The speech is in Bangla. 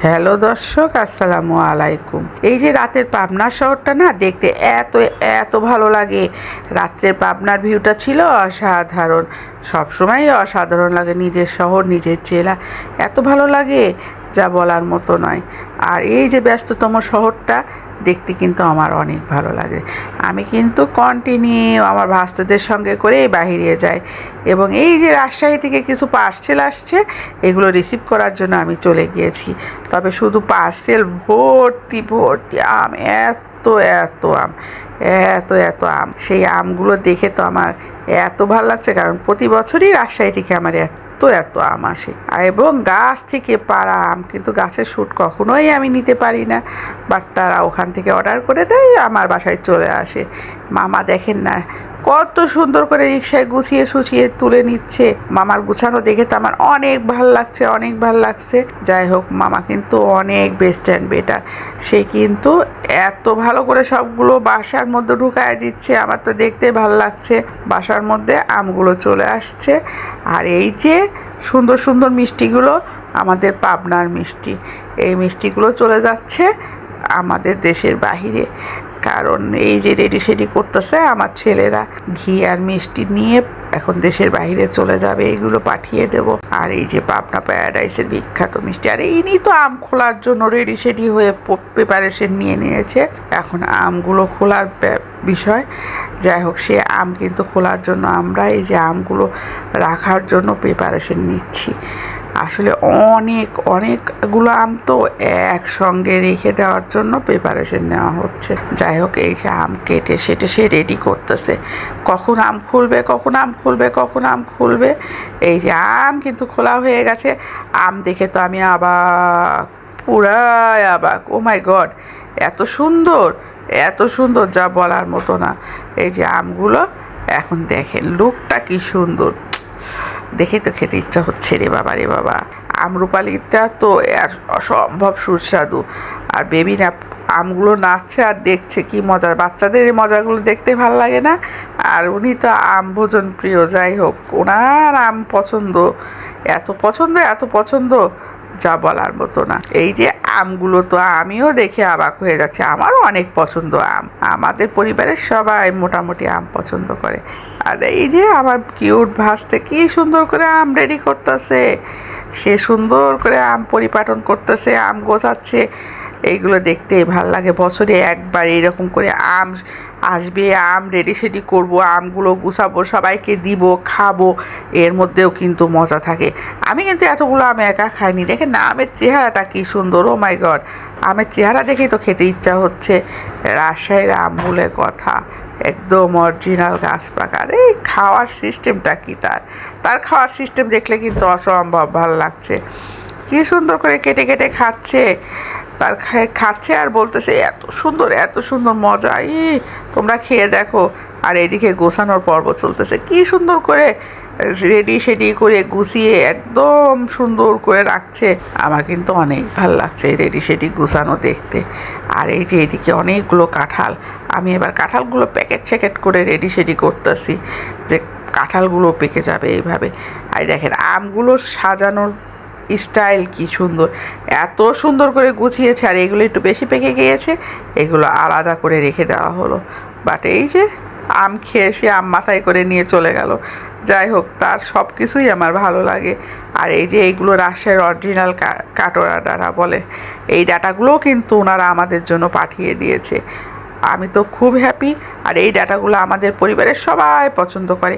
হ্যালো দর্শক, আসসালামু আলাইকুম। এই যে রাতের পাবনা শহরটা না দেখতে এত এত ভালো লাগে। রাত্রের পাবনার ভিউটা ছিল অসাধারণ। সবসময় অসাধারণ লাগে, নিজের শহর নিজের জেলা এত ভালো লাগে যা বলার মতো নয়। আর এই যে ব্যস্ততম শহরটা দেখতে কিন্তু আমার অনেক ভালো লাগে। আমি কিন্তু কন্টিনিউ আমার ভাস্তাদের সঙ্গে করেই বাহিরে যাই, এবং এই যে রাজশাহী থেকে কিছু পার্সেল আসছে, এগুলো রিসিভ করার জন্য আমি চলে গিয়েছি। তবে শুধু পার্সেল ভর্তি ভর্তি আম, এত এত আম, এত এত আম। সেই আমগুলো দেখে তো আমার এত ভালো লাগছে, কারণ প্রতি বছরই রাজশাহী থেকে আমার এত এত আম আসে। এবং গাছ থেকে পাড়া আম, কিন্তু গাছের শুট কখনোই আমি নিতে পারি না, বাট তারা ওখান থেকে অর্ডার করে দেয়, আমার বাসায় চলে আসে। মামা দেখেন না কত সুন্দর করে রিক্সায় গুছিয়ে সুছিয়ে তুলে নিচ্ছে। মামার গুছানো দেখে তো আমার অনেক ভাল লাগছে, অনেক ভাল লাগছে। যাই হোক, মামা কিন্তু অনেক বেস্ট অ্যান্ড বেটার। সে কিন্তু এত ভালো করে সবগুলো বাসার মধ্যে ঢুকায় দিচ্ছে, আমার তো দেখতে ভাল লাগছে। বাসার মধ্যে আমগুলো চলে আসছে, আর এই যে সুন্দর সুন্দর মিষ্টিগুলো আমাদের পাবনার মিষ্টি, এই মিষ্টিগুলো চলে যাচ্ছে আমাদের দেশের বাহিরে। কারণ এই যে রেডি সেডি করতেছে আমার ছেলেরা, ঘি আর মিষ্টি নিয়ে এখন দেশের বাইরে চলে যাবে, এইগুলো পাঠিয়ে দেব। আর এই যে পাবনা প্যারাডাইসের বিখ্যাত মিষ্টি, আর ইনি তো আম খোলার জন্য রেডি সেডি হয়ে প্রিপারেশন নিয়ে নিয়েছে। এখন আমগুলো খোলার বিষয়। যাই হোক, সে আম কিন্তু খোলার জন্য আমরা এই যে আমগুলো রাখার জন্য প্রিপারেশন নিচ্ছি। আসলে অনেক অনেকগুলো আম তো একসঙ্গে রেখে দেওয়ার জন্য প্রিপারেশন নেওয়া হচ্ছে। যাই হোক, এই যে আম কেটে সেটে সে রেডি করতেছে, কখন আম খুলবে, কখন আম খুলবে, কখন আম খুলবে। এই যে আম কিন্তু খোলা হয়ে গেছে। আম দেখে তো আমি আবাক, পুরাই আবাক। ও মাই গড, এত সুন্দর, এত সুন্দর যা বলার মতো না। এই যে আমগুলো এখন দেখেন লুকটা কি সুন্দর, দেখে তো খেতে ইচ্ছা হচ্ছে রে বাবা, রে বাবা। আমরুপালিটা তো অসম্ভব সুস্বাদু। আর বেবি না আমগুলো নাচছে আর দেখছে, কি মজা। বাচ্চাদের এই মজাগুলো দেখতে ভাল লাগে না? আর উনি তো আম ভোজন প্রিয়। যাই হোক, ওনার আম পছন্দ, এত পছন্দ, এত পছন্দ যা বলার মতো না। এই যে আমগুলো তো আমিও দেখে অবাক হয়ে যাচ্ছে। আমারও অনেক পছন্দ আম, আমাদের পরিবারের সবাই মোটামুটি আম পছন্দ করে। আর এই যে আমার কিউট ভাসতে কি সুন্দর করে আম রেডি করতেছে, সে সুন্দর করে আম পরিপাটন করতেছে, আম গোছাচ্ছে। এইগুলো দেখতেই ভাল লাগে। বছরে একবার এইরকম করে আম আসবে, আম রেডি সেডি করবো, আমগুলো গুছাবো, সবাইকে দিব, খাবো। এর মধ্যেও কিন্তু মজা থাকে। আমি কিন্তু এতগুলো আম একা খাইনি। দেখেন না আমের চেহারাটা কি সুন্দর। ও মাই গড, আমের চেহারা দেখেই তো খেতে ইচ্ছা হচ্ছে। রাজশাহীর আম বলে কথা, একদম অরিজিনাল গাছ পাকার। এই খাওয়ার সিস্টেমটা কি, তার তার খাওয়ার সিস্টেম দেখলে কিন্তু অসম্ভব ভালো লাগছে। কি সুন্দর করে কেটে কেটে খাচ্ছে, তার খাচ্ছে আর বলতেছে এত সুন্দর, এত সুন্দর মজা, তোমরা খেয়ে দেখো। আর এদিকে গোছানোর পর্ব চলতেছে, কি সুন্দর করে রেডি সেডি করে গুছিয়ে একদম সুন্দর করে রাখছে। আমার কিন্তু অনেক ভালো লাগছে এই রেডি সেডি গুছানো দেখতে। আর এই যে এদিকে অনেকগুলো কাঁঠাল, আমি এবার কাঁঠালগুলো প্যাকেট স্যাকেট করে রেডি সেডি করতেছি, যে কাঁঠালগুলো পেকে যাবে এইভাবে। আর দেখেন আমগুলো সাজানোর স্টাইল কি সুন্দর, এত সুন্দর করে গুছিয়েছে। আর এগুলো একটু বেশি পেকে গিয়েছে, এগুলো আলাদা করে রেখে দেওয়া হলো। বাট এই যে আম খেয়ে সে আম মাথায় করে নিয়ে চলে গেল। যাই হোক, তার সব কিছুই আমার ভালো লাগে। আর এই যে এইগুলো রাজশাহীর অরিজিনাল কাটোয়া ডাটা বলে, এই ডাটাগুলোও কিন্তু ওনারা আমাদের জন্য পাঠিয়ে দিয়েছে। আমি তো খুব হ্যাপি। আর এই ডাটাগুলো আমাদের পরিবারের সবাই পছন্দ করে।